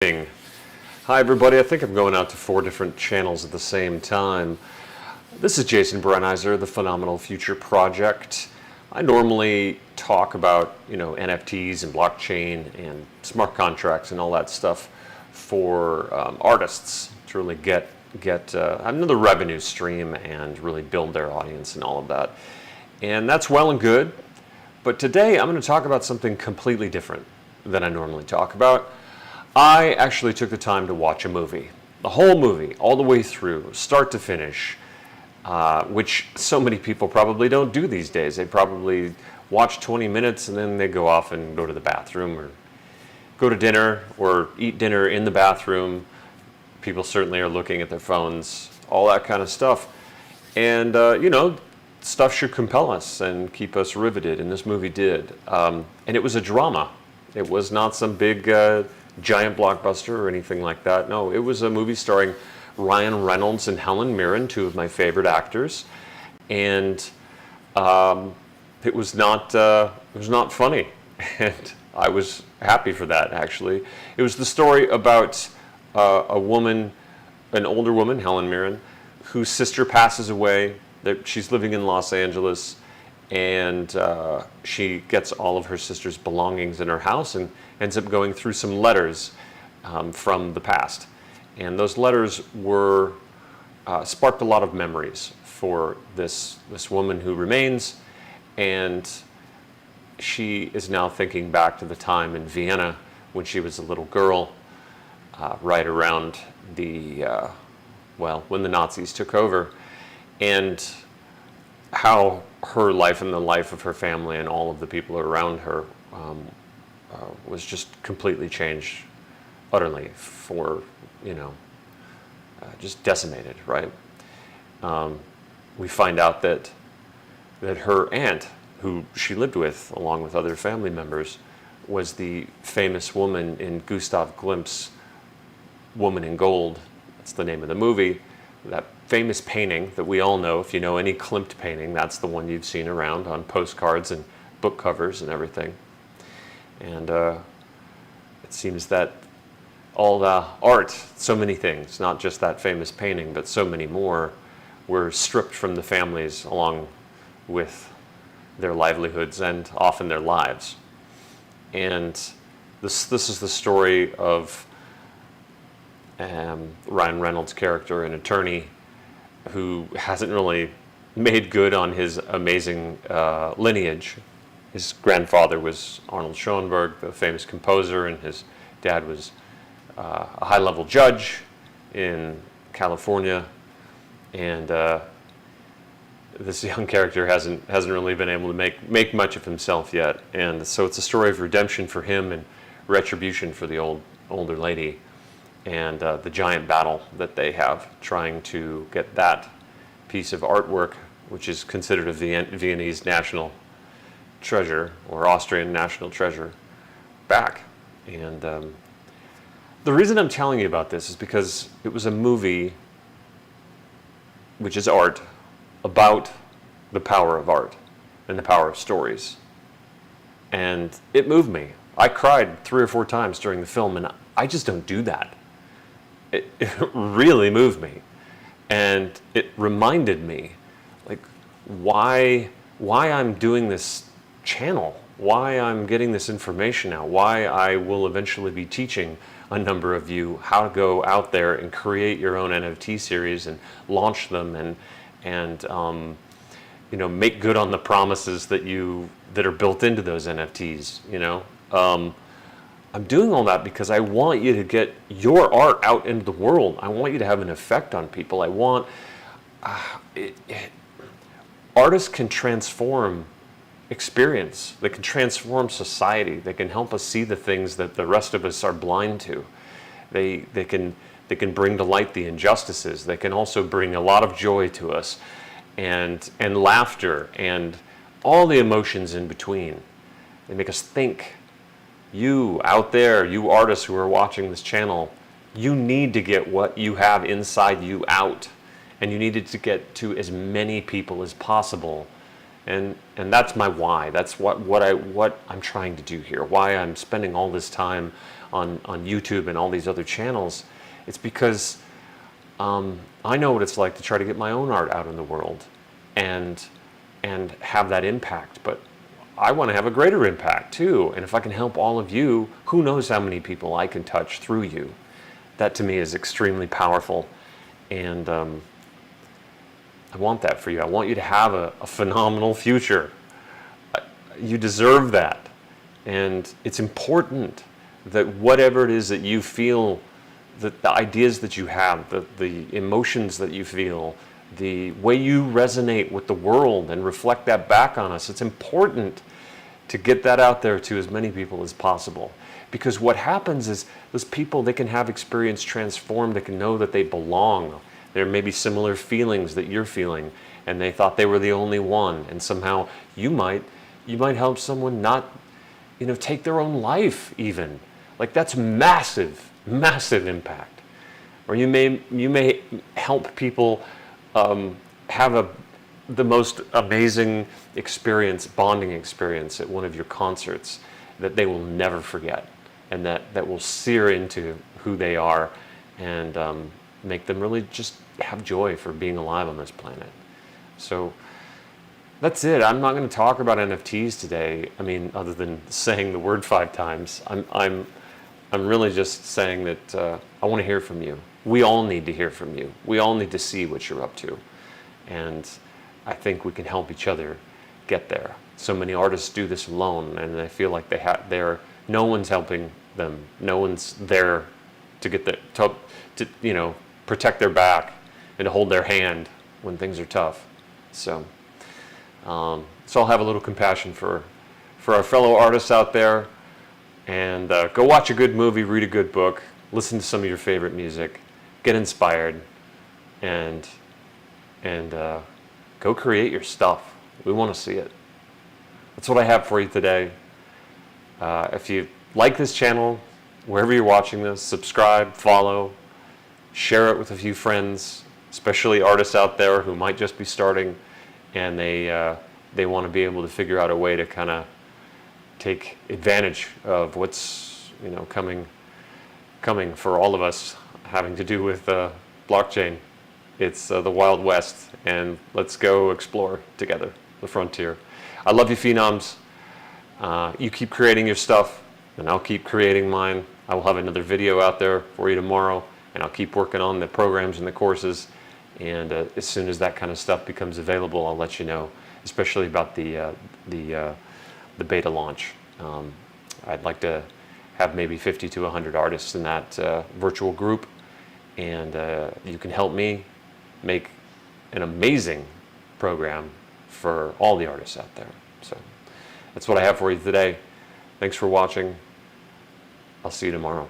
Hi everybody, I think I'm going out to 4 different channels at the same time. This is Jason Brenizer, the Phenomenal Future Project. I normally talk about, NFTs and blockchain and smart contracts and all that stuff for artists to really get another revenue stream and really build their audience and all of that. And that's well and good, but today I'm going to talk about something completely different than I normally talk about. I actually took the time to watch a movie, the whole movie, all the way through, start to finish, which so many people probably don't do these days. They probably watch 20 minutes and then they go off and go to the bathroom or go to dinner or eat dinner in the bathroom. People certainly are looking at their phones, all that kind of stuff. And, stuff should compel us and keep us riveted, and this movie did. And it was a drama. It was not some big giant blockbuster or anything like that. No, it was a movie starring Ryan Reynolds and Helen Mirren, 2 of my favorite actors, and it was not funny, and I was happy for that. Actually, it was the story about a woman, an older woman, Helen Mirren, whose sister passes away. That she's living in Los Angeles, and she gets all of her sister's belongings in her house and ends up going through some letters from the past. And those letters were sparked a lot of memories for this woman who remains, and she is now thinking back to the time in Vienna when she was a little girl, right around when the Nazis took over, and how her life and the life of her family and all of the people around her was just completely changed utterly for, just decimated, right? We find out that her aunt, who she lived with along with other family members, was the famous woman in Gustav Klimt's Woman in Gold. That's the name of the movie. That famous painting that we all know. If you know any Klimt painting, that's the one you've seen around on postcards and book covers and everything. And it seems that all the art, so many things, not just that famous painting, but so many more, were stripped from the families along with their livelihoods and often their lives. And this is the story of Ryan Reynolds' character, an attorney who hasn't really made good on his amazing lineage. His grandfather was Arnold Schoenberg, the famous composer, and his dad was a high-level judge in California. And this young character hasn't really been able to make much of himself yet. And so it's a story of redemption for him and retribution for the older lady, and the giant battle that they have trying to get that piece of artwork, which is considered a Viennese national treasure or Austrian national treasure, back. And the reason I'm telling you about this is because it was a movie, which is art, about the power of art and the power of stories. And it moved me. I cried 3 or 4 times during the film, and I just don't do that. It really moved me, and it reminded me, like, why I'm doing this channel, why I'm getting this information out, why I will eventually be teaching a number of you how to go out there and create your own NFT series and launch them and make good on the promises that are built into those NFTs. I'm doing all that because I want you to get your art out into the world. I want you to have an effect on people. I want artists can transform experience. They can transform society. They can help us see the things that the rest of us are blind to. They can bring to light the injustices. They can also bring a lot of joy to us, and laughter and all the emotions in between. They make us think. You out there, you artists who are watching this channel, you need to get what you have inside you out, and you need it to get to as many people as possible. And that's my why. That's what I'm trying to do here. Why I'm spending all this time on YouTube and all these other channels, it's because I know what it's like to try to get my own art out in the world and have that impact. But I want to have a greater impact too. And if I can help all of you, who knows how many people I can touch through you. That to me is extremely powerful. And I want that for you. I want you to have a phenomenal future. You deserve that. And it's important that whatever it is that you feel, that the ideas that you have, the emotions that you feel, the way you resonate with the world and reflect that back on us, it's important to get that out there to as many people as possible. Because what happens is those people, they can have experience transformed, they can know that they belong. There may be similar feelings that you're feeling, and they thought they were the only one, and somehow you might help someone not, take their own life even. Like that's massive, massive impact. Or you may help people have the most amazing experience, bonding experience at one of your concerts that they will never forget, and that will sear into who they are and make them really just have joy for being alive on this planet. So that's it. I'm not going to talk about NFTs today. I mean, other than saying the word 5 times, I'm really just saying that I want to hear from you. We all need to hear from you. We all need to see what you're up to, and I think we can help each other get there. So many artists do this alone, and they feel like no one's helping them. No one's there to get to protect their back and to hold their hand when things are tough. So I'll have a little compassion for our fellow artists out there, and go watch a good movie, read a good book, listen to some of your favorite music, get inspired, and go create your stuff. We want to see it. That's what I have for you today. If you like this channel, wherever you're watching this, subscribe, follow, share it with a few friends, especially artists out there who might just be starting, and they want to be able to figure out a way to kind of take advantage of what's coming for all of us having to do with blockchain. It's the Wild West, and let's go explore together the frontier. I love you, Phenoms. You keep creating your stuff, and I'll keep creating mine. I will have another video out there for you tomorrow, and I'll keep working on the programs and the courses. And as soon as that kind of stuff becomes available, I'll let you know, especially about the beta launch. I'd like to have maybe 50 to 100 artists in that virtual group, and you can help me make an amazing program for all the artists out there. So that's what I have for you today. Thanks for watching. I'll see you tomorrow.